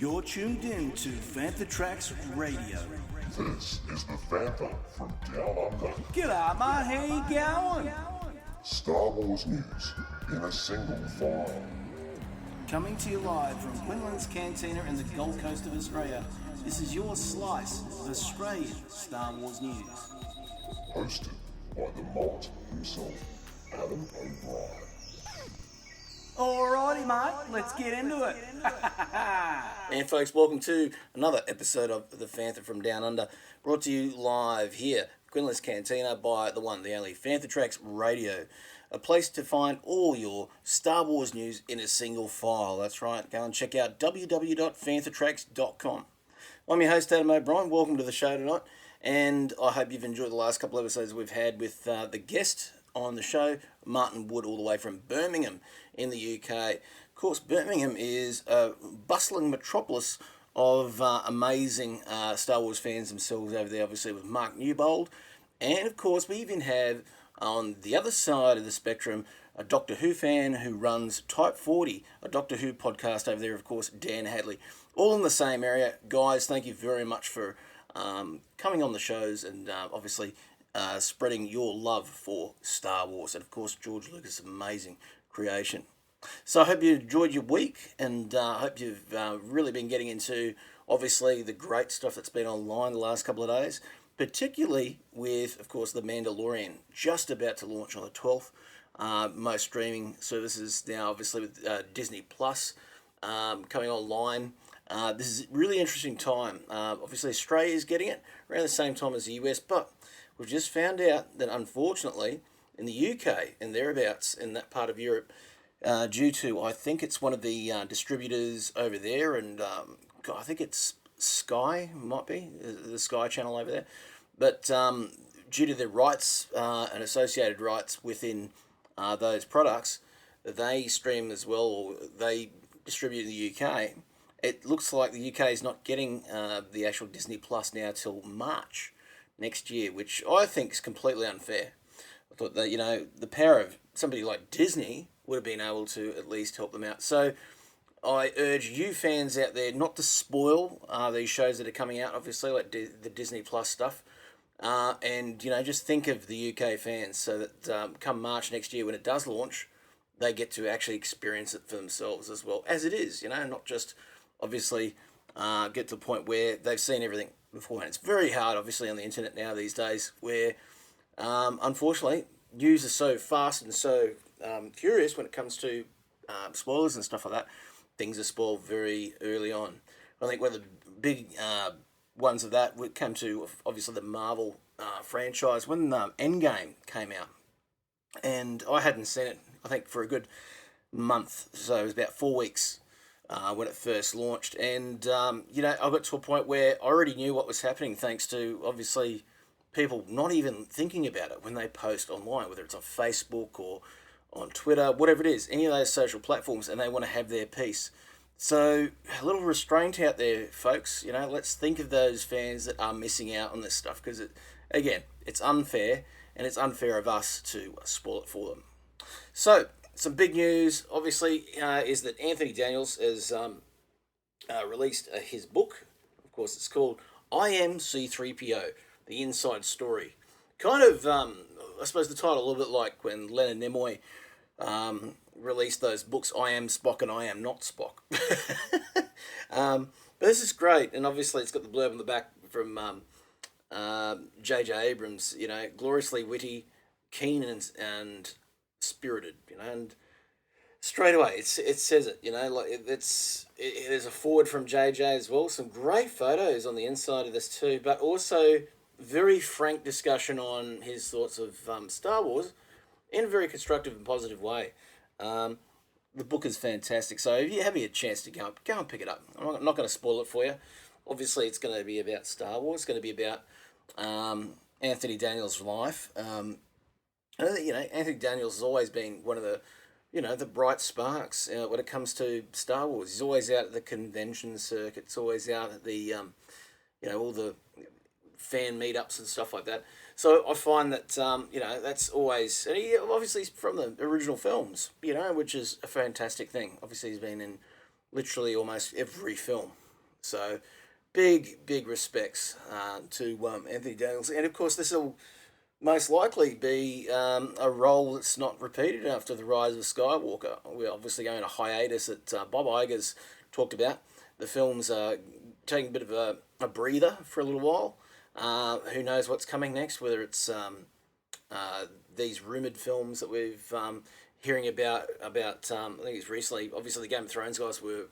You're tuned in to Fantha Tracks Radio. This is the Fantha from Down Under. G'day, mate. How you going? Star Wars news in a single file. Coming to you live from Quinlan's Cantina in the Gold Coast of Australia. This is your slice of Australian Star Wars news. Hosted by the Malt himself, Adam O'Brien. Alrighty, mate. Let's get into it. And folks, welcome to another episode of the Fantha from Down Under, brought to you live here, Quinlan's Cantina, by the one, the only Fantha Tracks Radio, a place to find all your Star Wars news in a single file. That's right, go and check out www.fanthatracks.com. I'm your host, Adam O'Brien. Welcome to the show tonight, and I hope you've enjoyed the last couple of episodes we've had with the guest on the show, Martin Wood, all the way from Birmingham in the UK. Of course, Birmingham is a bustling metropolis of amazing Star Wars fans themselves over there, obviously with Mark Newbold. And of course, we even have on the other side of the spectrum a Doctor Who fan who runs Type 40, a Doctor Who podcast over there, of course, Dan Hadley. All in the same area. Guys, thank you very much for coming on the shows and obviously spreading your love for Star Wars. And of course, George Lucas' amazing creation. So I hope you enjoyed your week, and I hope you've really been getting into, obviously, the great stuff that's been online the last couple of days, particularly with, of course, The Mandalorian, just about to launch on the 12th. Most streaming services now, obviously, with Disney Plus coming online. This is a really interesting time. Obviously, Australia is getting it around the same time as the US, but we've just found out that, unfortunately, in the UK and thereabouts, in that part of Europe, due to, I think it's one of the distributors over there, and I think it's Sky, might be, the Sky channel over there, but due to the rights and associated rights within those products, they stream as well, or they distribute in the UK. It looks like the UK is not getting the actual Disney Plus now till March next year, which I think is completely unfair. I thought that, the power of somebody like Disney would have been able to at least help them out. So I urge you fans out there not to spoil these shows that are coming out, obviously, like the Disney Plus stuff. And, just think of the UK fans so that come March next year when it does launch, they get to actually experience it for themselves as well as it is, not just, obviously, get to the point where they've seen everything beforehand. It's very hard, obviously, on the internet now these days where, unfortunately, news is so fast and so furious when it comes to spoilers and stuff like that. Things are spoiled very early on. I think one of the big ones of that would come to, obviously, the Marvel franchise when Endgame came out. And I hadn't seen it, I think, for a good month. So it was about 4 weeks when it first launched. And, I got to a point where I already knew what was happening thanks to, obviously, people not even thinking about it when they post online, whether it's on Facebook or on Twitter, whatever it is, any of those social platforms, and they want to have their piece. So a little restraint out there, folks. Let's think of those fans that are missing out on this stuff, because, it's unfair, and it's unfair of us to spoil it for them. So some big news, obviously, is that Anthony Daniels has released his book. Of course, it's called I Am C-3PO, The Inside Story. Kind of, I suppose the title a little bit like when Leonard Nimoy released those books, I Am Spock and I Am Not Spock. But this is great, and obviously it's got the blurb on the back from J.J. Abrams, gloriously witty, keen and spirited, and straight away it says it, there's a forward from J.J. as well, some great photos on the inside of this too, but also very frank discussion on his thoughts of Star Wars in a very constructive and positive way. The book is fantastic, so if you have a chance to go and pick it up. I'm not going to spoil it for you. Obviously, it's going to be about Star Wars. It's going to be about Anthony Daniels' life. Anthony Daniels has always been one of the, the bright sparks when it comes to Star Wars. He's always out at the convention circuits, always out at the, all the fan meetups and stuff like that. So I find that, that's always, and he obviously is from the original films, which is a fantastic thing. Obviously he's been in literally almost every film So big respects to Anthony Daniels. And of course, this will most likely be a role that's not repeated after The Rise of Skywalker. We're obviously going on a hiatus that Bob Iger's talked about. The film's taking a bit of a breather for a little while. Who knows what's coming next, whether it's these rumoured films that we've hearing about I think it's recently, obviously the Game of Thrones guys were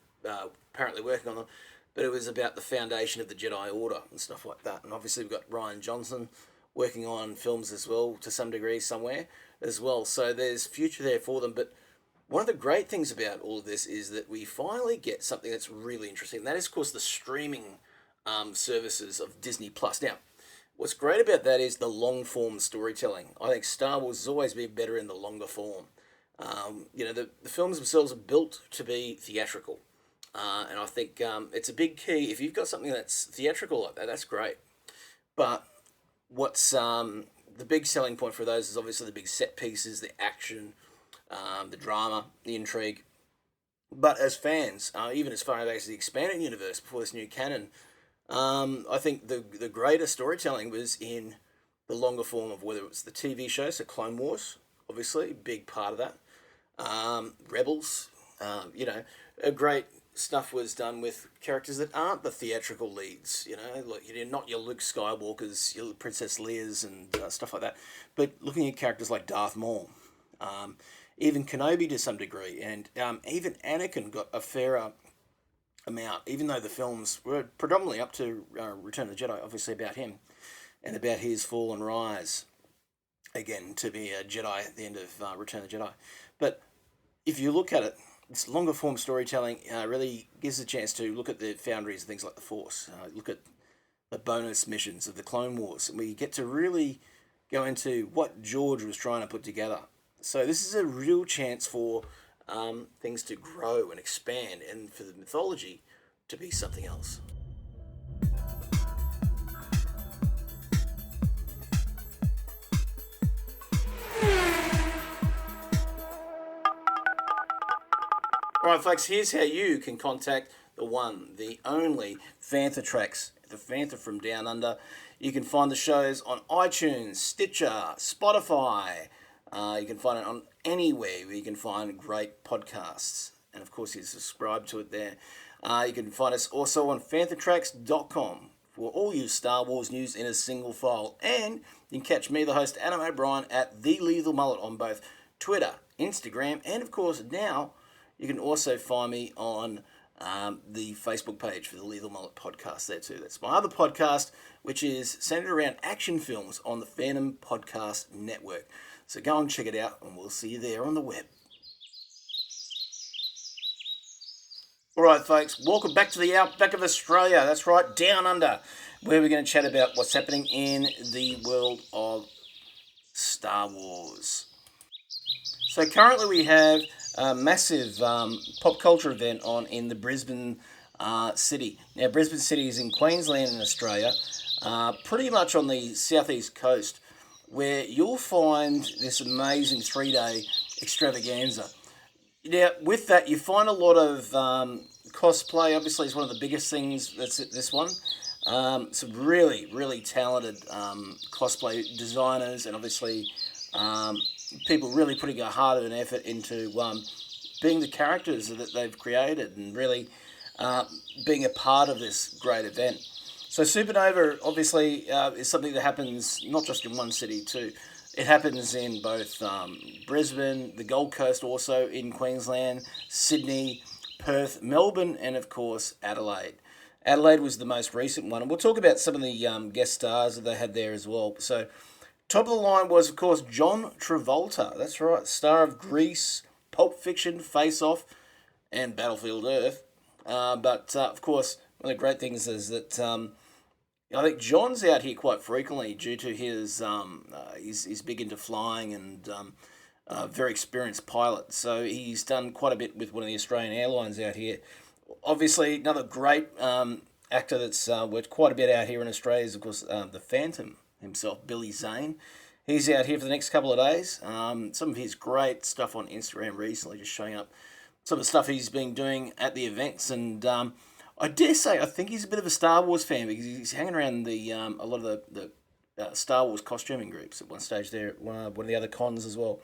apparently working on them, but it was about the foundation of the Jedi Order and stuff like that. And obviously we've got Rian Johnson working on films as well, to some degree, somewhere as well. So there's future there for them. But one of the great things about all of this is that we finally get something that's really interesting. And that is, of course, the streaming services of Disney Plus. Now, what's great about that is the long-form storytelling. I think Star Wars has always been better in the longer form. The films themselves are built to be theatrical. And I think it's a big key. If you've got something that's theatrical like that, that's great. But what's the big selling point for those is obviously the big set pieces, the action, the drama, the intrigue. But as fans, even as far back as the expanded universe before this new canon, I think the greater storytelling was in the longer form of whether it was the TV show, so Clone Wars, obviously, big part of that. Rebels, a great stuff was done with characters that aren't the theatrical leads, like not your Luke Skywalkers, your Princess Leia's and stuff like that, but looking at characters like Darth Maul, even Kenobi to some degree, and even Anakin got a fairer amount, even though the films were predominantly up to Return of the Jedi, obviously about him and about his fall and rise, again, to be a Jedi at the end of Return of the Jedi. But if you look at it, this longer form storytelling really gives a chance to look at the foundries and things like the Force, look at the bonus missions of the Clone Wars, and we get to really go into what George was trying to put together. So this is a real chance for things to grow and expand, and for the mythology to be something else. Alright folks, here's how you can contact the one, the only Fantha Tracks, the Fantha from Down Under. You can find the shows on iTunes, Stitcher, Spotify. You can find it on anywhere where you can find great podcasts. And of course, you subscribe to it there. You can find us also on fanthatracks.com for all your Star Wars news in a single file. And you can catch me, the host, Adam O'Brien, at The Lethal Mullet on both Twitter, Instagram, and of course now you can also find me on the Facebook page for the Lethal Mullet podcast there too. That's my other podcast, which is centered around action films on the Phantom Podcast Network. So go and check it out, and we'll see you there on the web. All right, folks, welcome back to the outback of Australia. That's right, Down Under, where we're going to chat about what's happening in the world of Star Wars. So currently we have a massive pop culture event on in the Brisbane city. Now, Brisbane City is in Queensland in Australia, pretty much on the southeast coast, where you'll find this amazing 3-day extravaganza. Now, with that, you find a lot of cosplay. Obviously, it's one of the biggest things that's at this one. Some really, really talented cosplay designers, and obviously people really putting a heart and effort into being the characters that they've created and really being a part of this great event. So Supernova obviously is something that happens not just in one city too. It happens in both Brisbane, the Gold Coast, also in Queensland, Sydney, Perth, Melbourne, and of course Adelaide. Adelaide was the most recent one, and we'll talk about some of the guest stars that they had there as well. So top of the line was, of course, John Travolta. That's right, star of Grease, Pulp Fiction, Face Off, and Battlefield Earth. But of course, one of the great things is that I think John's out here quite frequently due to his he's big into flying and very experienced pilot. So he's done quite a bit with one of the Australian airlines out here. Obviously, another great actor that's worked quite a bit out here in Australia is, of course, the Phantom himself, Billy Zane. He's out here for the next couple of days. Some of his great stuff on Instagram recently, just showing up some of the stuff he's been doing at the events. And I dare say I think he's a bit of a Star Wars fan because he's hanging around the a lot of the Star Wars costuming groups at one stage there at one of the other cons as well.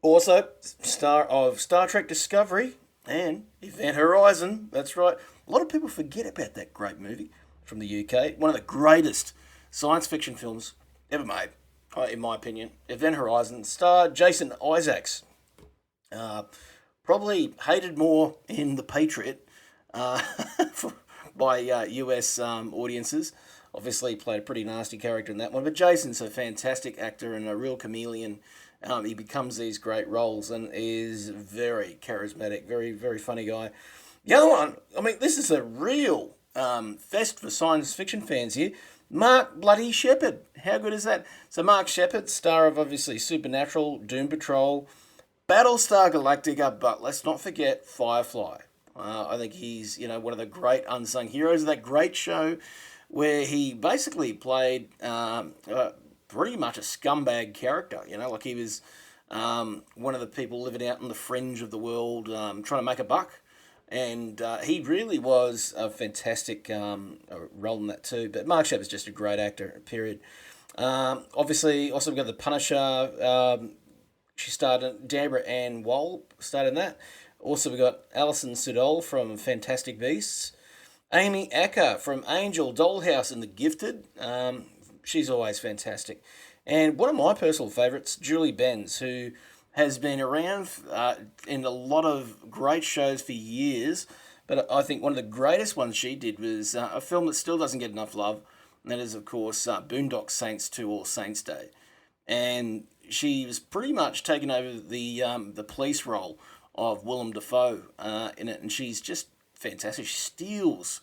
Also, star of Star Trek Discovery and Event Horizon. That's right. A lot of people forget about that great movie from the UK. One of the greatest science fiction films ever made, in my opinion. Event Horizon starred Jason Isaacs. Probably hated more in The Patriot by US audiences. Obviously, played a pretty nasty character in that one. But Jason's a fantastic actor and a real chameleon. He becomes these great roles and is very charismatic, very, very funny guy. The other one, I mean, this is a real fest for science fiction fans here. Mark Bloody Shepherd. How good is that? So Mark Shepherd, star of obviously Supernatural, Doom Patrol, Battlestar Galactica, but let's not forget Firefly. I think he's, one of the great unsung heroes of that great show where he basically played pretty much a scumbag character, like he was one of the people living out on the fringe of the world trying to make a buck. And he really was a fantastic role in that too. But Mark Shepherd's just a great actor, period. Obviously, also we've got The Punisher. She starred in Deborah Ann Woll, starred in that. Also, we got Alison Sudol from Fantastic Beasts. Amy Acker from Angel, Dollhouse, and The Gifted. She's always fantastic. And one of my personal favourites, Julie Benz, who has been around in a lot of great shows for years. But I think one of the greatest ones she did was a film that still doesn't get enough love. And that is, of course, Boondock Saints 2 All Saints Day. And she was pretty much taking over the police role of Willem Dafoe in it, and she's just fantastic. She steals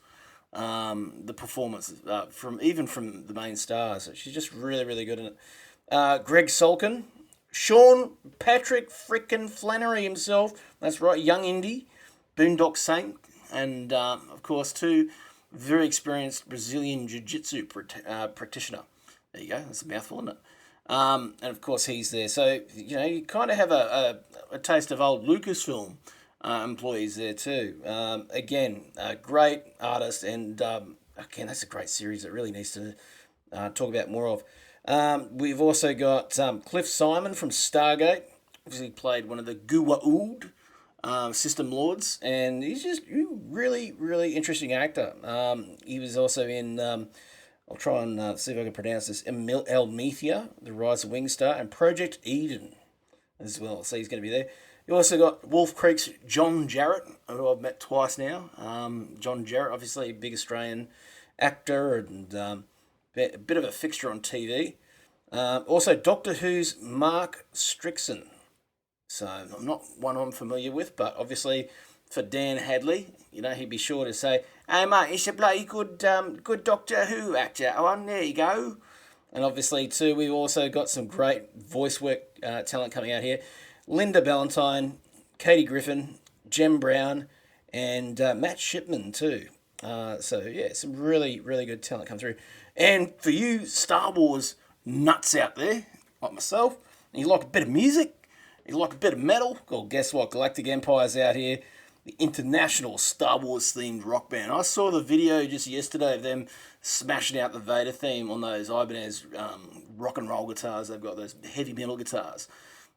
the performance from the main stars. She's just really, really good in it. Greg Sulkin, Sean Patrick frickin' Flannery himself. That's right, young indie, Boondock Saint, and of course two very experienced Brazilian Jiu-Jitsu practitioner. There you go. That's a mouthful, isn't it? And of course he's there. So, you kind of have a taste of old Lucasfilm employees there too. Again, a great artist, and again, that's a great series that really needs to talk about more of. We've also got Cliff Simon from Stargate. Obviously played one of the Gua'uld system lords, and he's just a really, really interesting actor. He was also in... I'll try and see if I can pronounce this. Elmethea, The Rise of Wingstar, and Project Eden as well. So he's going to be there. You also got Wolf Creek's John Jarrett, who I've met twice now. John Jarrett, obviously a big Australian actor and a bit of a fixture on TV. Also Doctor Who's Mark Strickson. So I'm not one I'm familiar with, but obviously for Dan Hadley, he'd be sure to say, "Hey mate, it's a bloody good Doctor Who actor. Oh, there you go." And obviously too, we've also got some great voice work talent coming out here. Linda Ballantyne, Katie Griffin, Jem Brown, and Matt Shipman too. So yeah, some really, really good talent come through. And for you Star Wars nuts out there, like myself, and you like a bit of music, you like a bit of metal, well, guess what? Galactic Empire's out here. The international Star Wars themed rock band. I saw the video just yesterday of them smashing out the Vader theme on those Ibanez rock and roll guitars. They've got those heavy metal guitars.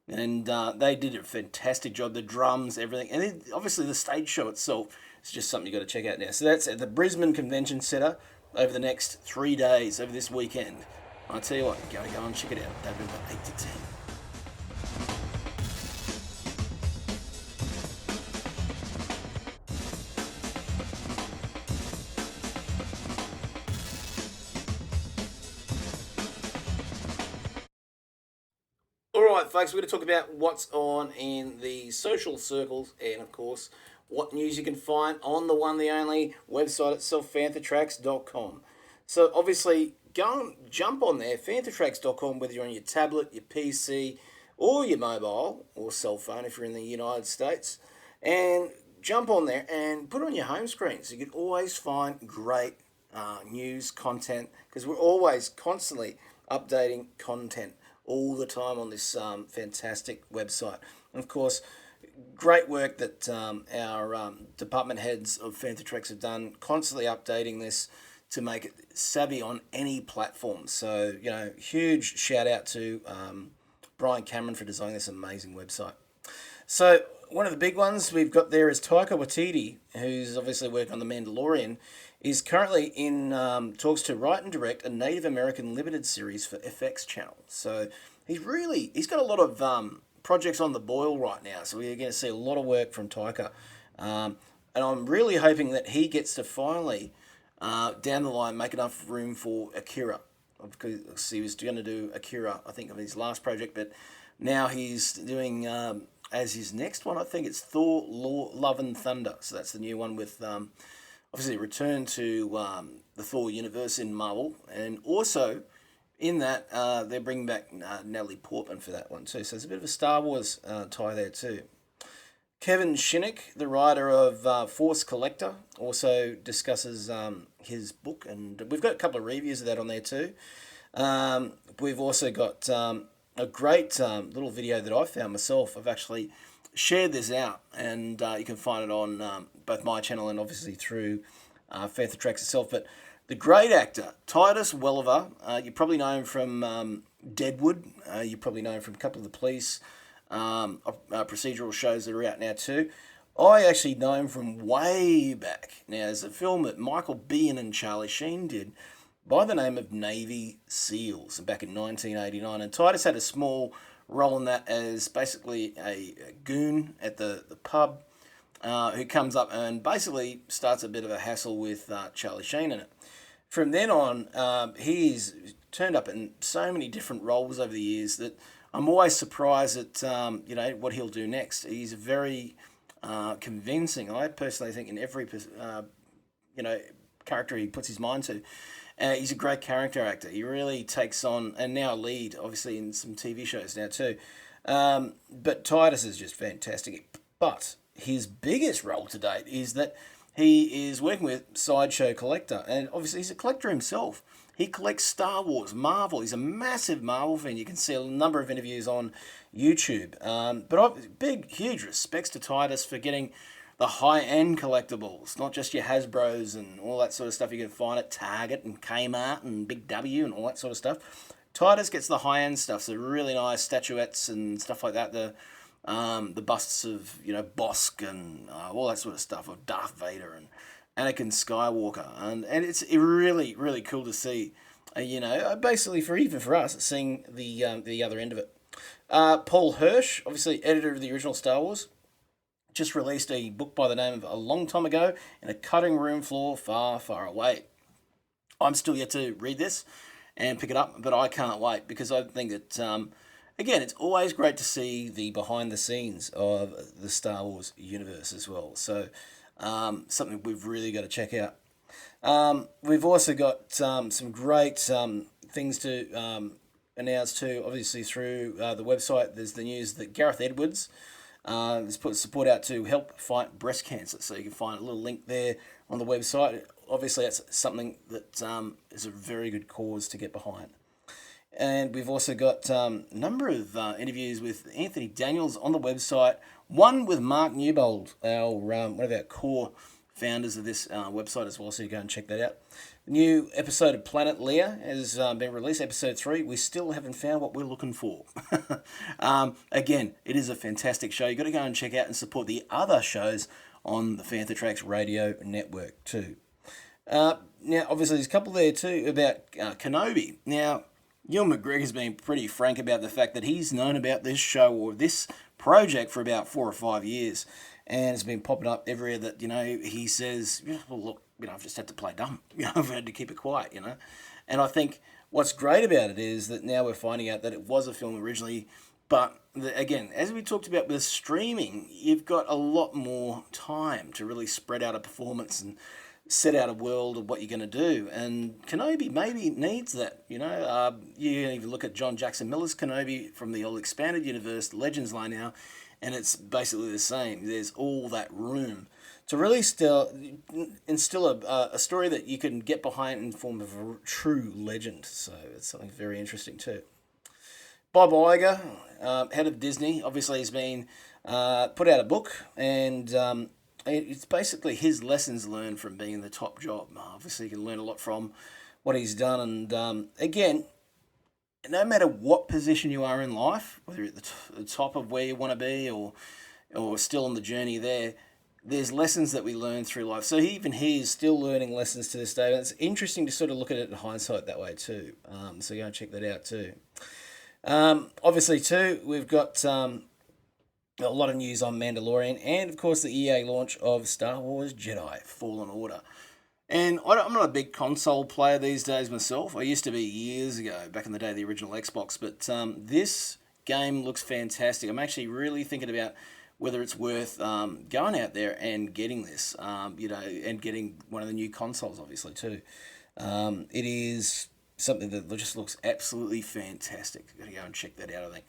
And they did a fantastic job. The drums, everything. And then obviously the stage show itself is just something you've got to check out now. So that's at the Brisbane Convention Centre over the next 3 days, over this weekend. I tell you what, go and check it out. November 8 to 10. Alright folks, we're going to talk about what's on in the social circles and of course what news you can find on the one, the only website itself, fanthatracks.com. So obviously go and jump on there, fanthatracks.com, whether you're on your tablet, your PC or your mobile or cell phone if you're in the United States, and jump on there and put it on your home screen so you can always find great news, content, because we're always constantly updating content all the time on this fantastic website. And of course, great work that our department heads of Fantha Treks have done, constantly updating this to make it savvy on any platform. So, huge shout out to Brian Cameron for designing this amazing website. So, one of the big ones we've got there is Taika Waititi, who's obviously working on The Mandalorian, is currently in talks to write and direct a Native American limited series for FX channel. So, he's got a lot of projects on the boil right now. So, we're going to see a lot of work from Taika. And I'm really hoping that he gets to finally, down the line, make enough room for Akira. Because he was going to do Akira, I think, of his last project, but now he's doing, as his next one, I think it's Thor, Love and Thunder. So that's the new one with, obviously, return to the Thor universe in Marvel. And also, in that, they're bringing back Natalie Portman for that one too. So there's a bit of a Star Wars tie there too. Kevin Shinnick, the writer of Force Collector, also discusses his book, and we've got a couple of reviews of that on there too. We've also got a great little video that I found myself. I've actually shared this out, and you can find it on both my channel and obviously through Fantha Treks itself. But the great actor, Titus Welliver, you probably know him from Deadwood. You probably know him from a couple of the police procedural shows that are out now too. I actually know him from way back. Now, there's a film that Michael Biehn and Charlie Sheen did by the name of Navy SEALs back in 1989. And Titus had a small role in that as basically a goon at the pub who comes up and basically starts a bit of a hassle with Charlie Sheen in it. From then on, he's turned up in so many different roles over the years that I'm always surprised at what he'll do next. He's very convincing. I personally think in every character he puts his mind to, he's a great character actor. He really takes on, and now lead obviously in some TV shows now too. But Titus is just fantastic. But his biggest role to date is that he is working with Sideshow Collector, and obviously he's a collector himself. He collects Star Wars, Marvel. He's a massive Marvel fan. You can see a number of interviews on YouTube. But huge respects to Titus for getting the high-end collectibles, not just your Hasbros and all that sort of stuff you can find at Target and Kmart and Big W and all that sort of stuff. Titus gets the high-end stuff, so really nice statuettes and stuff like that. The busts of Bosk and all that sort of stuff of Darth Vader and Anakin Skywalker, and it's really, really cool to see, basically for us, seeing the other end of it. Paul Hirsch, obviously editor of the original Star Wars, just released a book by the name of A Long Time Ago in a Cutting Room Floor Far, Far Away. I'm still yet to read this and pick it up, but I can't wait because I think that, again, it's always great to see the behind the scenes of the Star Wars universe as well. So, something we've really got to check out. We've also got some great things to announce too. Obviously through the website, there's the news that Gareth Edwards has put support out to help fight breast cancer. So you can find a little link there on the website. Obviously, that's something that is a very good cause to get behind. And we've also got a number of interviews with Anthony Daniels on the website. One with Mark Newbold, one of our core founders of this website as well, so you go and check that out. The new episode of Planet Leia has been released, episode 3. We still haven't found what we're looking for. Again, it is a fantastic show. You've got to go and check out and support the other shows on the Fantha Treks radio network too. Now, obviously, there's a couple there too about Kenobi. Now, Ewan McGregor's been pretty frank about the fact that he's known about this show or this project for about 4 or 5 years, and it's been popping up everywhere that, he says, well, look, I've just had to play dumb. I've had to keep it quiet, And I think what's great about it is that now we're finding out that it was a film originally, but again, as we talked about with streaming, you've got a lot more time to really spread out a performance and set out a world of what you're going to do, and Kenobi maybe needs that. You even look at John Jackson Miller's Kenobi from the old expanded universe, Legends line now, and it's basically the same. There's all that room to really still instill a story that you can get behind in form of a true legend. So it's something very interesting too. Bob Iger, head of Disney, obviously has been put out a book, and it's basically his lessons learned from being in the top job. Obviously, you can learn a lot from what he's done, and again, no matter what position you are in life, whether you're at the top of where you want to be or still on the journey there, there's lessons that we learn through life. So even he is still learning lessons to this day. It's interesting to sort of look at it in hindsight that way too. So go and check that out too. Obviously too, we've got a lot of news on Mandalorian and of course the EA launch of Star Wars Jedi Fallen Order. And I'm not a big console player these days myself. I used to be years ago, back in the day, the original Xbox. But this game looks fantastic. I'm actually really thinking about whether it's worth going out there and getting this, and getting one of the new consoles, obviously, too. It is something that just looks absolutely fantastic. Got to go and check that out, I think.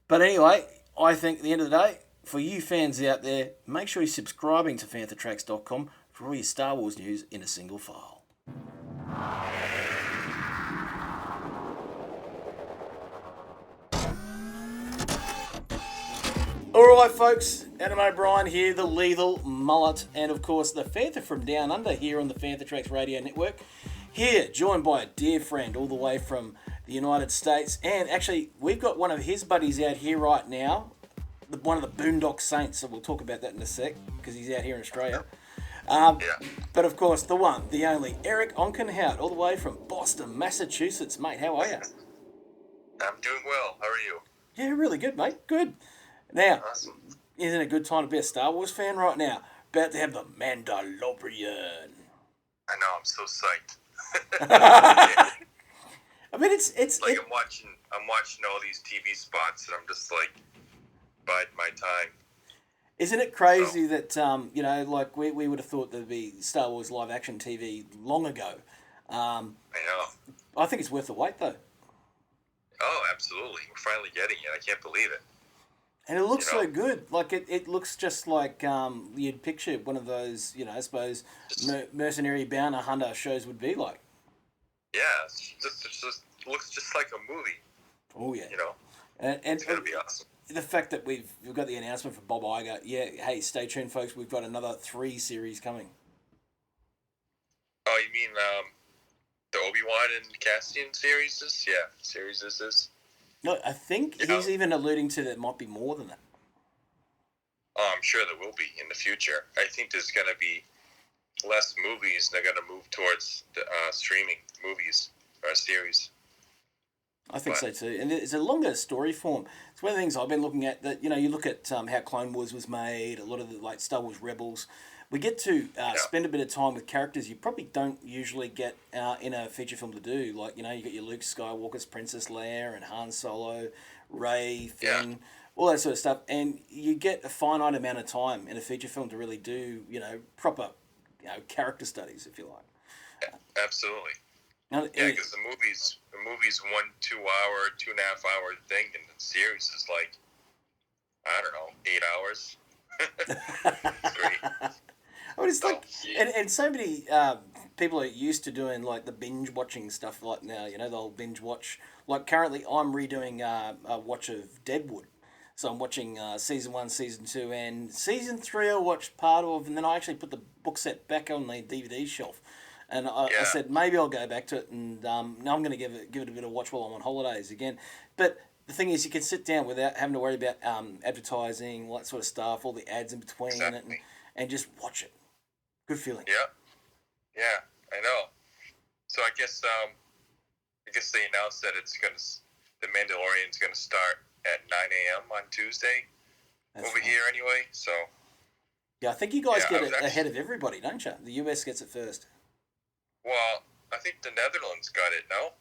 But anyway, I think at the end of the day, for you fans out there, make sure you're subscribing to FanthaTracks.com for all your Star Wars news in a single file. Alright folks, Adam O'Brien here, the lethal mullet, and of course the Fantha from Down Under here on the Fantha Tracks Radio Network. Here, joined by a dear friend all the way from the United States, and actually we've got one of his buddies out here right now, one of the Boondock Saints, so we'll talk about that in a sec, because he's out here in Australia. But of course, the one, the only, Eric Onkenhout, all the way from Boston, Massachusetts. Mate, how are you? I'm doing well. How are you? Yeah, really good, mate. Good. Now, Awesome. isn't it a good time to be a Star Wars fan right now? About to have the Mandalorian. I know. I'm so psyched. I mean, it's like I'm watching all these TV spots, and I'm just like biding my time. Isn't it crazy that like we would have thought there'd be Star Wars live action TV long ago? I know. I think it's worth the wait though. Oh, absolutely. We're finally getting it. I can't believe it. And it looks so good. Like it looks just like you'd picture one of those, I suppose mercenary bounty hunter shows would be like. Yeah, it just looks just like a movie. Oh yeah. And it's gonna be awesome. The fact that we've got the announcement from Bob Iger, hey, stay tuned, folks. We've got another 3 series coming. Oh, you mean the Obi-Wan and Cassian series? Series is this? No, I think he's even alluding to that might be more than that. Oh, I'm sure there will be in the future. I think there's going to be less movies. They're going to move towards the streaming movies or series. I think so too. And it's a longer story form. It's one of the things I've been looking at that, you look at how Clone Wars was made, a lot of the like Star Wars Rebels. We get to spend a bit of time with characters you probably don't usually get in a feature film to do. Like, you got your Luke Skywalker's Princess Leia and Han Solo, Rey, Finn, all that sort of stuff. And you get a finite amount of time in a feature film to really do, proper, character studies, if you like. Yeah, absolutely. Now, because the movie's 1 2 hour, 2.5 hour thing, and the series is like, I don't know, 8 hours. It's great. I mean, it's like, and so many people are used to doing like the binge watching stuff like now, they'll binge watch. Like currently I'm redoing a watch of Deadwood. So I'm watching season 1, season 2, and season 3 I watched part of, and then I actually put the book set back on the DVD shelf. And I said, maybe I'll go back to it, and now I'm going to give it a bit of watch while I'm on holidays again. But the thing is, you can sit down without having to worry about advertising, all that sort of stuff, all the ads in between, and just watch it. Good feeling. Yeah, I know. So I guess they announced that the Mandalorian's gonna start at 9 a.m. on Tuesday. That's over here anyway. So yeah, I think you guys get it ahead of everybody, don't you? The US gets it first. Well, I think the Netherlands got it. No.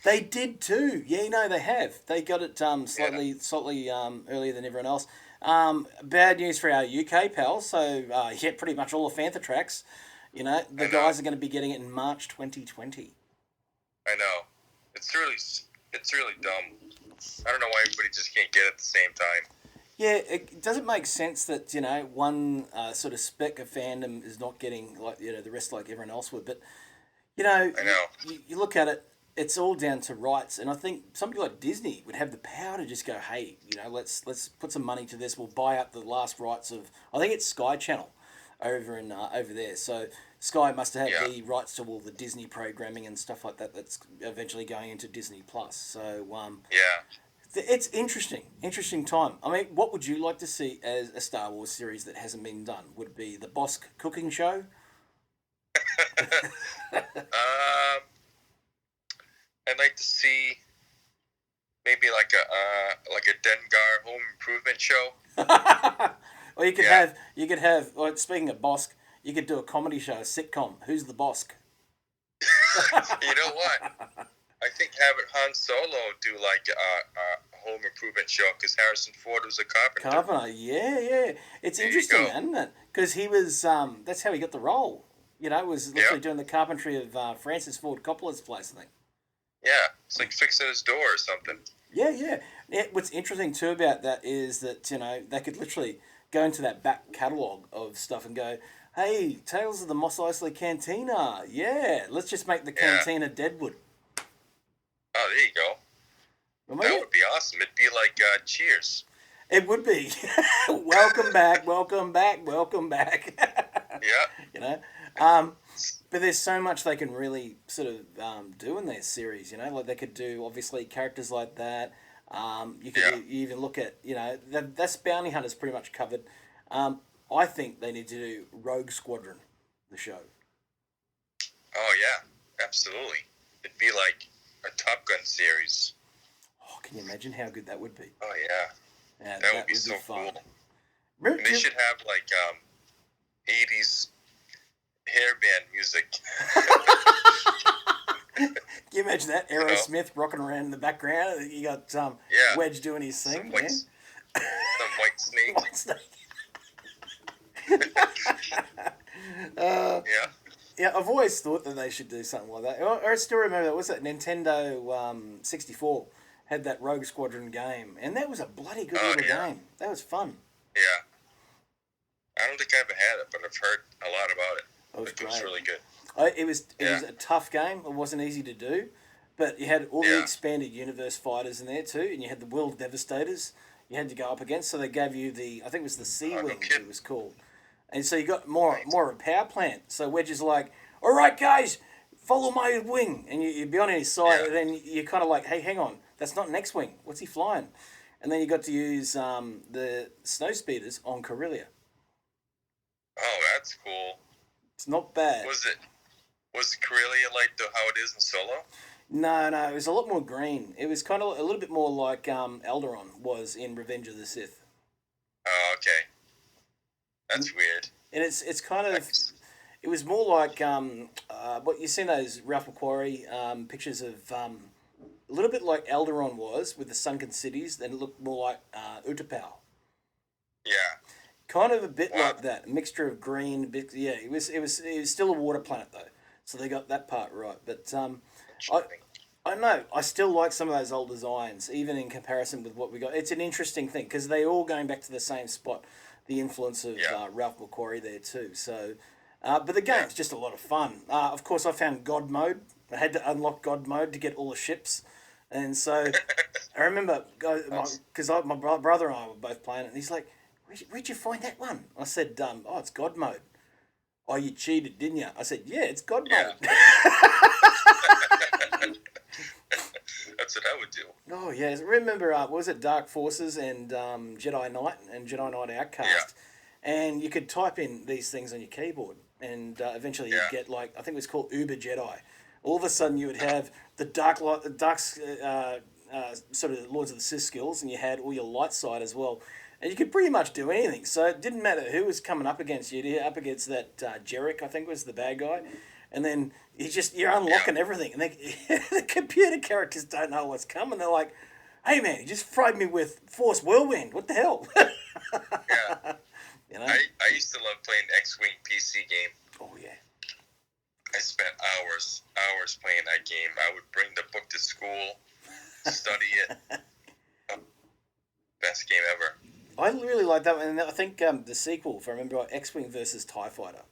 They did too. Yeah, they have. They got it slightly earlier than everyone else. Bad news for our UK pals. So pretty much all the Fantha tracks. The guys are going to be getting it in March 2020. I know. It's really dumb. I don't know why everybody just can't get it at the same time. Yeah, it doesn't make sense that one sort of speck of fandom is not getting like the rest like everyone else would. But I know. You look at it. it's all down to rights, and I think somebody like Disney would have the power to just go, hey, let's put some money to this. We'll buy up the last rights of, I think it's Sky Channel over there. So Sky must have the rights to all the Disney programming and stuff like that. That's eventually going into Disney Plus. So it's interesting time. I mean, what would you like to see as a Star Wars series that hasn't been done? Would it be the Bosk cooking show? I'd like to see maybe like a Dengar home improvement show. Or you could have. Well, speaking of Bosk, you could do a comedy show, a sitcom. Who's the Bosk? You know what? I think having Han Solo do like a home improvement show because Harrison Ford was a carpenter. Yeah. It's interesting, isn't it? Because he was. That's how he got the role. Was literally doing the carpentry of Francis Ford Coppola's place, I think. Yeah, it's like fixing his door or something. Yeah. What's interesting too about that is that they could literally go into that back catalogue of stuff and go, hey, Tales of the Mos Eisley Cantina. Yeah, let's just make the cantina Deadwood. Oh, there you go. That would be awesome. It'd be like Cheers. It would be. Welcome back. Yeah. But there's so much they can really sort of do in their series. Like they could do obviously characters like that. You even look at that's Bounty Hunters pretty much covered. I think they need to do Rogue Squadron, the show. Oh yeah, absolutely. It'd be like a Top Gun series. Oh, can you imagine how good that would be? Oh yeah, that would be so fun. Cool. And they should have like 80s hairband music. Can you imagine that? Aerosmith rocking around in the background. You got Wedge doing his thing. Some white snake. Yeah, I've always thought that they should do something like that. I still remember that was it Nintendo 64 had that Rogue Squadron game, and that was a bloody good little game. That was fun. Yeah, I don't think I ever had it, but I've heard a lot about it. It was really good. It was a tough game. It wasn't easy to do, but you had all the expanded universe fighters in there too, and you had the World Devastators you had to go up against. So they gave you I think it was the Sea Wing it was called. And so you got more of a power plant. So Wedge is like, all right, guys, follow my wing. And you'd be on his side, and then you're kind of like, hey, hang on, that's not an X-Wing. What's he flying? And then you got to use the snow speeders on Corellia. Oh, that's cool. It's not bad. Was Corellia like how it is in Solo? No, it was a lot more green. It was kind of a little bit more like Alderaan was in Revenge of the Sith. Oh, okay. That's weird. And it's kind of, it was more like what you've seen those Ralph McQuarrie pictures of a little bit like Alderaan was with the sunken cities. Then it looked more like Utapau. Yeah. Kind of a bit like that, a mixture of green. It was still a water planet though, so they got that part right. But I know I still like some of those old designs, even in comparison with what we got. It's an interesting thing because they all going back to the same spot. The influence of Ralph McQuarrie there too. So, but the game's just a lot of fun. Of course, I found God Mode. I had to unlock God Mode to get all the ships, and so I remember because my brother and I were both playing it, and he's like, "Where'd you find that one?" I said, "Oh, it's God Mode." "Oh, you cheated, didn't you?" I said, "Yeah, it's God Mode." That's what I would do. Oh, yeah. Remember, what was it, Dark Forces and Jedi Knight and Jedi Knight Outcast? Yeah. And you could type in these things on your keyboard, and eventually you'd get, like, I think it was called Uber Jedi. All of a sudden you would have the dark sort of Lords of the Sith skills, and you had all your light side as well. And you could pretty much do anything. So it didn't matter who was coming up against you. You're up against that Jarek, I think was the bad guy. And then you're unlocking everything. And the computer characters don't know what's coming. They're like, hey, man, you just fried me with Force Whirlwind. What the hell? Yeah. You know? I used to love playing X-Wing PC game. Oh, yeah. I spent hours playing that game. I would bring the book to school, study it. Best game ever. I really like that one. And I think the sequel, if I remember, X-Wing versus TIE Fighter.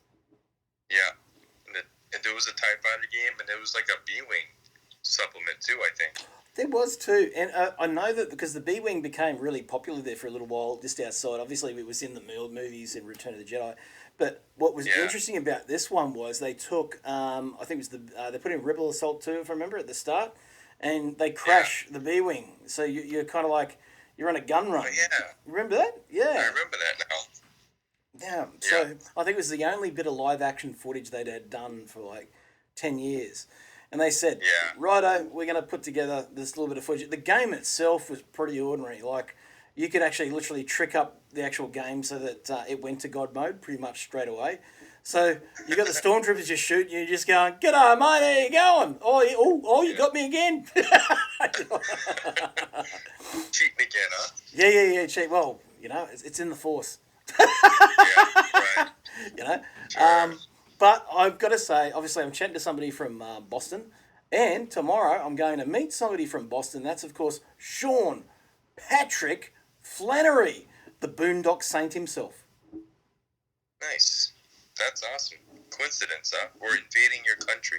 Yeah. And there was a TIE Fighter game, and there was like a B-Wing supplement too, I think. There was too, and I know that because the B-Wing became really popular there for a little while, just outside. Obviously, it was in the movies in Return of the Jedi. But what was interesting about this one was they took, I think it was they put in Rebel Assault 2, if I remember, at the start, and they crash the B-Wing. So you're kind of like, you're on a gun run. Oh, yeah. Remember that? Yeah. I remember that now. Yeah. So I think it was the only bit of live action footage they'd had done for like 10 years. And they said, righto, we're going to put together this little bit of footage. The game itself was pretty ordinary. Like, you could actually literally trick up the actual game so that it went to God mode pretty much straight away. So you got the stormtroopers just shooting you, just going, "G'day, mate, how you going? Oh, you got me again." Cheating again, huh? Yeah, cheat. Well, it's in the Force. Right. Sure. But I've got to say, obviously, I'm chatting to somebody from Boston, and tomorrow I'm going to meet somebody from Boston. That's, of course, Sean Patrick Flannery, the Boondock Saint himself. Nice. That's awesome. Coincidence, huh? We're invading your country.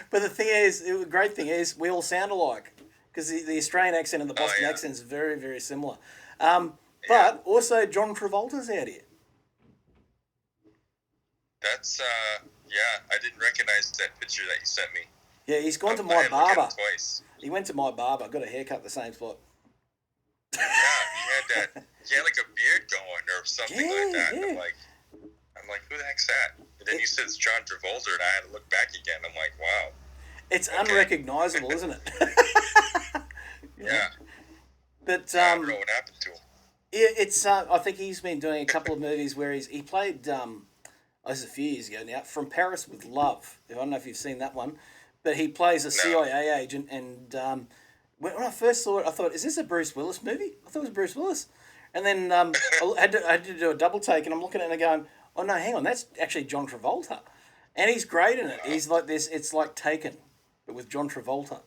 But the great thing is, we all sound alike, because the Australian accent and the Boston accent is very, very similar. But also, John Travolta's out here. That's, I didn't recognize that picture that you sent me. Yeah, he's gone to my barber. Twice. He went to my barber, got a haircut at the same spot. Yeah, he had like a beard going or something like that. Yeah. I'm like, who the heck's that? And then you said it's John Travolta, and I had to look back again. I'm like, wow. It's unrecognizable, isn't it? Yeah. But I don't know what happened to him. Yeah, it's. I think he's been doing a couple of movies where he played. This is a few years ago now. From Paris with Love. I don't know if you've seen that one, but he plays a CIA agent. And when I first saw it, I thought, "Is this a Bruce Willis movie?" I thought it was Bruce Willis, and then I had to do a double take, and I'm looking at it and going, "Oh no, hang on, that's actually John Travolta," and he's great in it. He's like this. It's like Taken, but with John Travolta.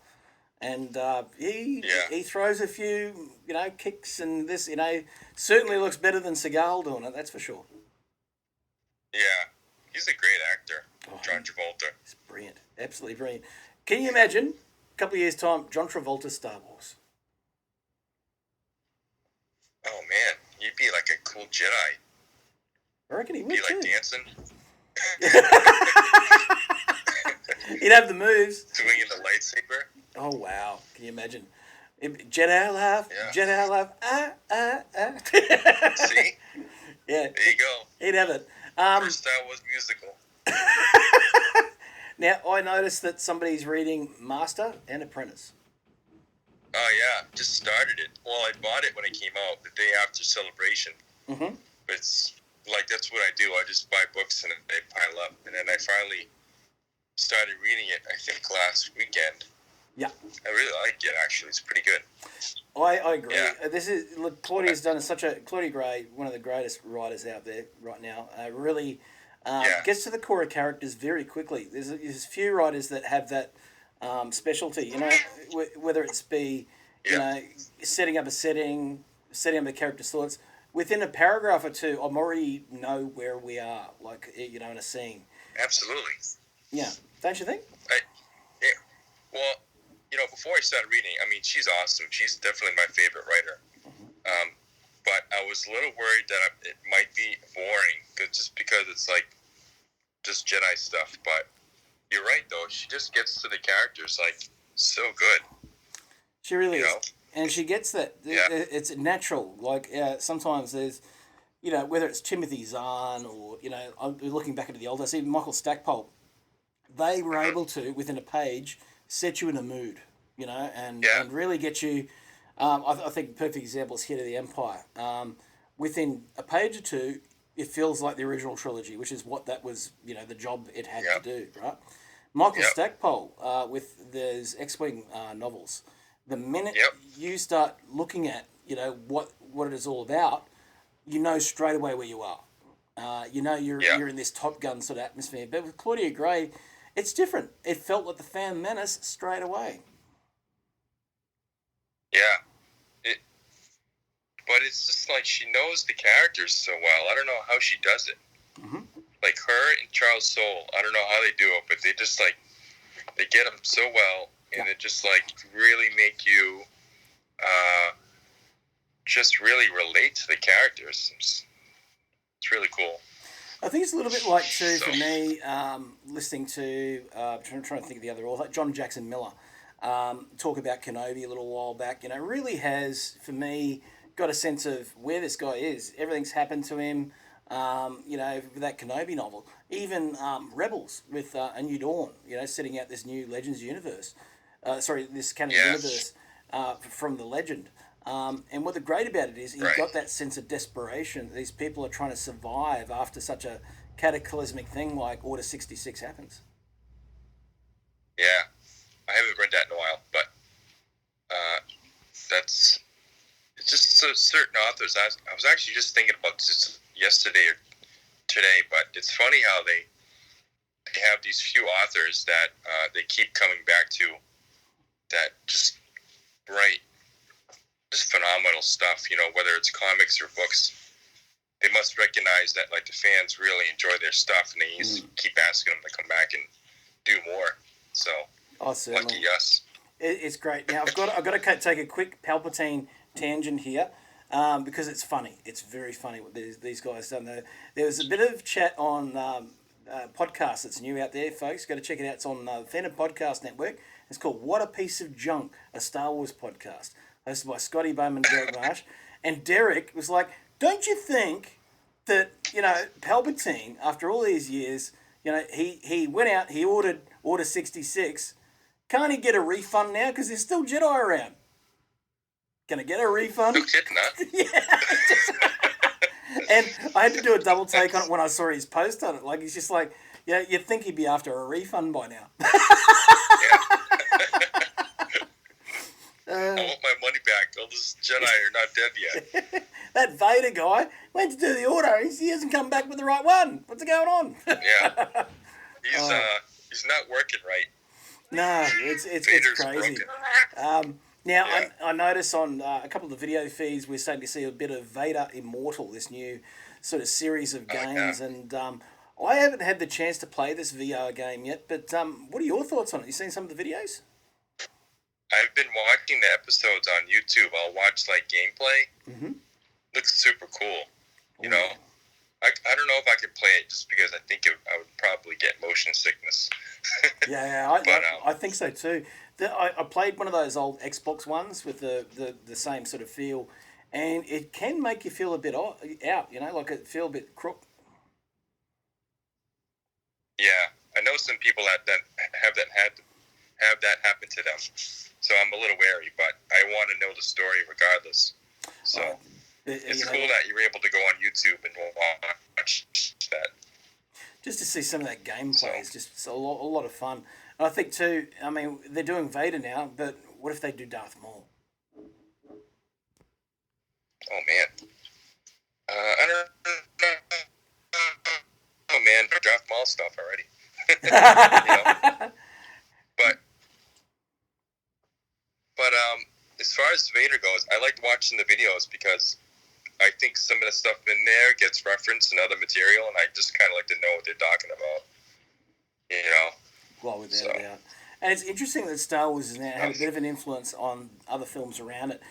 And he throws a few, kicks, and this, certainly looks better than Seagal doing it, that's for sure. Yeah, he's a great actor, John Travolta. He's brilliant, absolutely brilliant. Can you imagine, a couple of years' time, John Travolta Star Wars? Oh, man, you'd be like a cool Jedi. I reckon he would, be like dancing. He'd have the moves. Swinging the lightsaber. Oh, wow. Can you imagine? Jedi life, Jedi life, See? Yeah. There you go. He'd have it. First Star Wars musical. Now, I noticed that somebody's reading Master and Apprentice. Oh, yeah. Just started it. Well, I bought it when it came out, the day after Celebration. Mm-hmm. But it's like, that's what I do. I just buy books and they pile up. And then I finally started reading it, I think, last weekend. Yeah. I really like it, actually. It's pretty good. I agree. Yeah. Claudia's done Claudia Gray, one of the greatest writers out there right now, really gets to the core of characters very quickly. There's a few writers that have that specialty, whether it's be, setting up a setting, setting up a character's thoughts. Within a paragraph or two, I'm already know where we are, in a scene. Absolutely. Yeah. Don't you think? Well, before I started reading, I mean, she's awesome. She's definitely my favorite writer. Mm-hmm. But I was a little worried that it might be boring, just because it's like just Jedi stuff. But you're right, though. She just gets to the characters so good. She really is, and she gets that. Yeah. It's natural. Sometimes there's, whether it's Timothy Zahn or I'm looking back into the old days, even Michael Stackpole, they were able to within a page set you in a mood, and really get you. I think a perfect example is Head of the Empire. Within a page or two, it feels like the original trilogy, which is what that was, the job it had to do, right? Michael Stackpole with those X-Wing novels, the minute you start looking at, what it is all about, straight away where you are. You're in this Top Gun sort of atmosphere. But with Claudia Gray, it's different. It felt like the Phantom Menace straight away. Yeah. But it's just like she knows the characters so well. I don't know how she does it. Mm-hmm. Like her and Charles Soule, I don't know how they do it, but they just They get them so well, and it just like really make you just really relate to the characters. It's really cool. I think it's a little bit like, too, for me, listening to, trying to think of the other author, John Jackson Miller, talk about Kenobi a little while back. You know, really has, for me, got a sense of where this guy is. Everything's happened to him, you know, with that Kenobi novel. Even Rebels with A New Dawn, you know, setting out this new Legends universe. This canon universe from the legend. And what the great about it is, you've got that sense of desperation. These people are trying to survive after such a cataclysmic thing like Order 66 happens. Yeah, I haven't read that in a while, but it's just so certain authors. I was actually just thinking about this yesterday or today, but it's funny how they have these few authors that they keep coming back to that just write just phenomenal stuff, you know, whether it's comics or books. They must recognize that like the fans really enjoy their stuff, and they used to keep asking them to come back and do more. So lucky us. It's great. Now I've got to take a quick Palpatine tangent here, because it's funny. It's very funny what these guys done. There was a bit of chat on podcast that's new out there, folks. Got to check it out. It's on the Fantha Podcast Network. It's called What a Piece of Junk, a Star Wars podcast, hosted by Scotty Bowman and Derek Marsh. And Derek was like, don't you think that, you know, Palpatine, after all these years, you know, he went out, he ordered Order 66. Can't he get a refund now? Because there's still Jedi around. Can I get a refund? No kidding, huh? Yeah. And I had to do a double take on it when I saw his post on it. Like, he's just like, yeah, you'd think he'd be after a refund by now. I want my money back. All those Jedi are not dead yet. That Vader guy went to do the order. He hasn't come back with the right one. What's going on? Yeah. He's not working right. No, it's crazy. Now, I notice on a couple of the video feeds, we're starting to see a bit of Vader Immortal, this new sort of series of games. And I haven't had the chance to play this VR game yet, but what are your thoughts on it? You seen some of the videos? I've been watching the episodes on YouTube. I'll watch like gameplay. Mm-hmm. Looks super cool. You know, I don't know if I could play it just because I think I would probably get motion sickness. I think so too. I played one of those old Xbox ones with the same sort of feel, and it can make you feel a bit out. You know, like it feel a bit crook. Yeah, I know some people that have that happen to them. So I'm a little wary, but I want to know the story regardless. So it's cool that you're able to go on YouTube and watch that. Just to see some of that gameplay is just a lot of fun. And I think too, I mean, they're doing Vader now, but what if they do Darth Maul? Oh man, I don't know. Oh man, Darth Maul stuff already. You know? But as far as Vader goes, I like watching the videos because I think some of the stuff in there gets referenced in other material, and I just kind of like to know what they're talking about. You know? Well, without a doubt. And it's interesting that Star Wars has now had a bit of an influence on other films around it.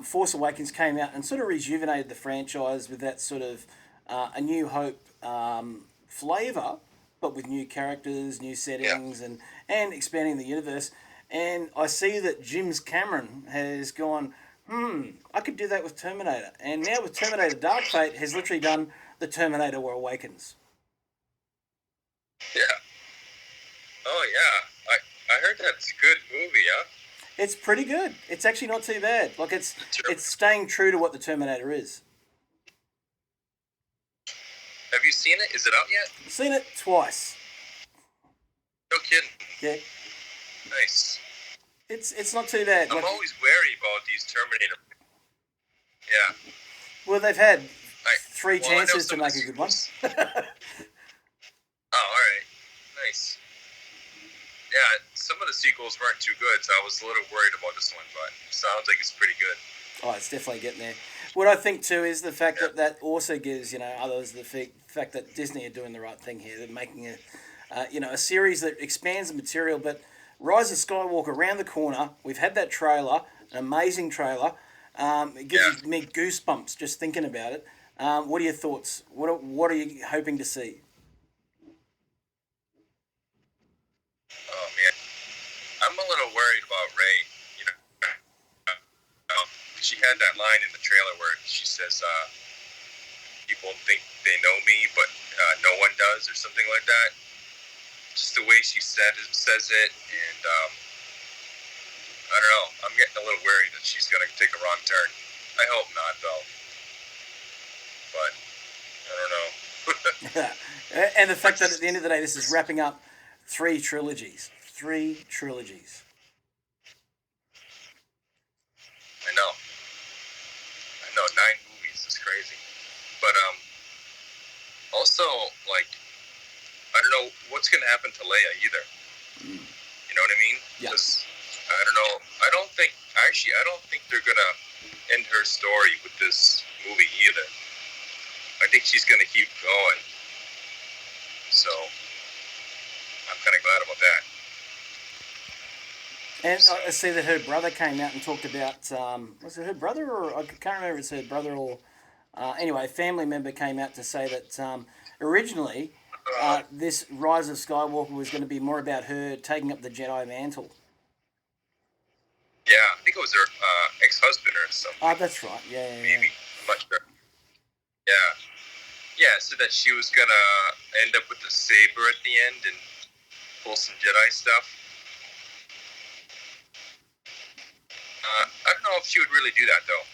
Force Awakens came out and sort of rejuvenated the franchise with that sort of A New Hope flavour, but with new characters, new settings, and expanding the universe. And I see that James Cameron has gone, I could do that with Terminator. And now with Terminator Dark Fate has literally done the Terminator Awakens. Yeah. Oh, yeah. I heard that's a good movie, huh? It's pretty good. It's actually not too bad. Like, it's staying true to what the Terminator is. Have you seen it? Is it out yet? Seen it twice. No kidding. Yeah. Nice. It's not too bad. I'm always wary about these Terminator. Yeah. Well, they've had three chances to make a good one. Oh, all right. Nice. Yeah, some of the sequels weren't too good, so I was a little worried about this one, but it sounds like it's pretty good. Oh, it's definitely getting there. What I think too is the fact that also gives others the fact that Disney are doing the right thing here. They're making a series that expands the material, but Rise of Skywalker around the corner. We've had that trailer, an amazing trailer. It gives me goosebumps just thinking about it. What are your thoughts? What are you hoping to see? Oh man, I'm a little worried about Rey. You know, she had that line in the trailer where she says, "People think they know me, but no one does," or something like that. Just the way she says it, and I don't know. I'm getting a little worried that she's going to take a wrong turn. I hope not, though. But I don't know. And the fact that at the end of the day, this is wrapping up 3 trilogies. 3 trilogies. I know. 9 movies is crazy. But also, like, I don't know what's going to happen to Leia either. You know what I mean? Yeah. I don't know. I don't think they're going to end her story with this movie either. I think she's going to keep going. So, I'm kind of glad about that. And I see that her brother came out and talked about, was it her brother or, I can't remember if it's her brother or, anyway, a family member came out to say that originally this Rise of Skywalker was going to be more about her taking up the Jedi mantle. Yeah, I think it was her ex-husband or something. Oh, that's right. Yeah. Maybe. I'm not sure. Yeah. Yeah, so that she was going to end up with the saber at the end and pull some Jedi stuff. I don't know if she would really do that, though,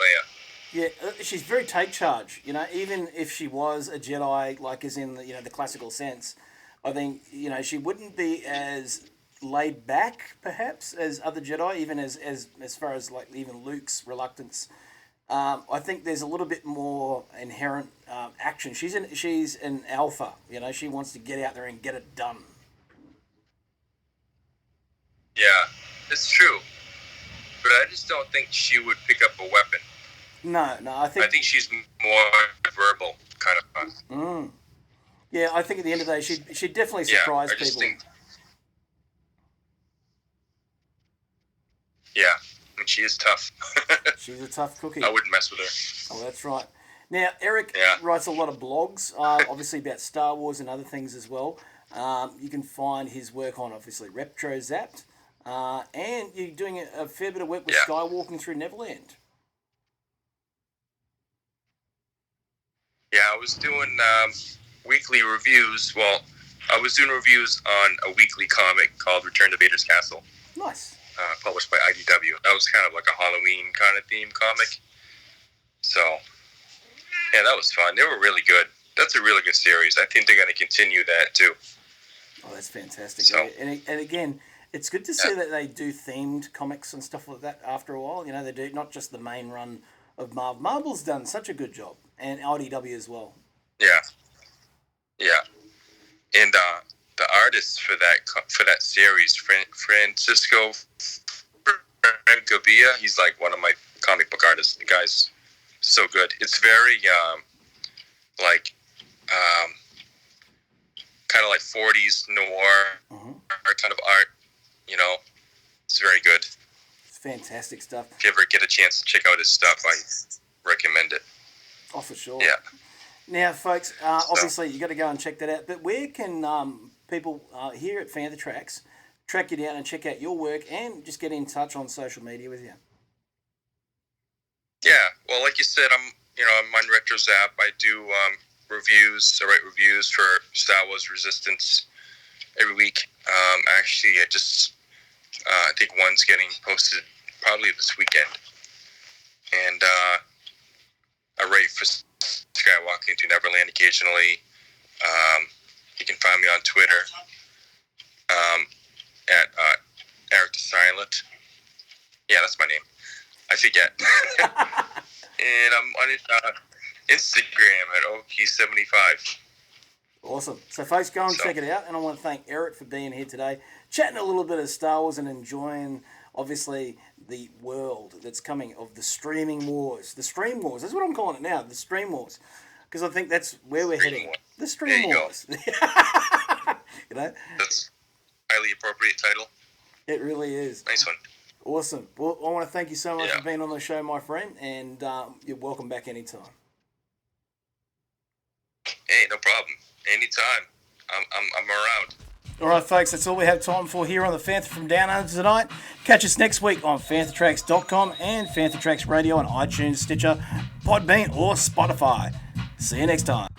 Leia. Yeah, she's very take charge. You know, even if she was a Jedi, like as in the classical sense, I think she wouldn't be as laid back perhaps as other Jedi, even as far as like even Luke's reluctance. I think there's a little bit more inherent action. She's an alpha. She wants to get out there and get it done. Yeah, it's true. But I just don't think she would pick up a weapon. No, I think she's more verbal kind of person. Yeah, I think at the end of the day, she'd definitely surprise people. Yeah, and she is tough. She's a tough cookie. I wouldn't mess with her. Oh, that's right. Now, Eric writes a lot of blogs, obviously about Star Wars and other things as well. You can find his work on, obviously, Retro Zapped. And you're doing a fair bit of work with Skywalking Through Neverland. Yeah, I was doing weekly reviews. Well, I was doing reviews on a weekly comic called Return to Vader's Castle. Nice. Published by IDW. That was kind of like a Halloween kind of theme comic. So, yeah, that was fun. They were really good. That's a really good series. I think they're going to continue that too. Oh, that's fantastic. So, and again, it's good to see that they do themed comics and stuff like that after a while. They do not just the main run of Marvel. Marvel's done such a good job, and IDW as well. Yeah. And the artist for that series, Francisco Gavia, he's like one of my comic book artists. The guy's so good. It's very kind of like 40s noir kind of art. It's very good. It's fantastic stuff. If you ever get a chance to check out his stuff, I recommend it. Oh, for sure. Yeah. Now, folks, obviously you got to go and check that out. But where can people here at Fantha Tracks track you down and check out your work and just get in touch on social media with you? Yeah, well, like you said, I'm on RetroZap. I do reviews. I write reviews for Star Wars Resistance every week. Actually, I think one's getting posted probably this weekend. And I write for Skywalking to Neverland occasionally. You can find me on Twitter at Eric the Silent. Yeah, that's my name. I forget. And I'm on Instagram at OK75. Awesome. So, folks, go and check it out. And I want to thank Eric for being here today, chatting a little bit of Star Wars and enjoying, obviously, the world that's coming of the streaming wars. The stream wars. That's what I'm calling it now, the stream wars. Because I think that's where we're heading. The stream wars. I highly appropriate title. It really is. Nice one. Awesome. Well, I want to thank you so much Yeah. for being on the show, my friend, and you're welcome back anytime. Hey, no problem. Anytime. I'm around. All right, folks, that's all we have time for here on the Fantha from Down Under tonight. Catch us next week on FanthaTracks.com and Fantha Tracks Radio on iTunes, Stitcher, Podbean, or Spotify. See you next time.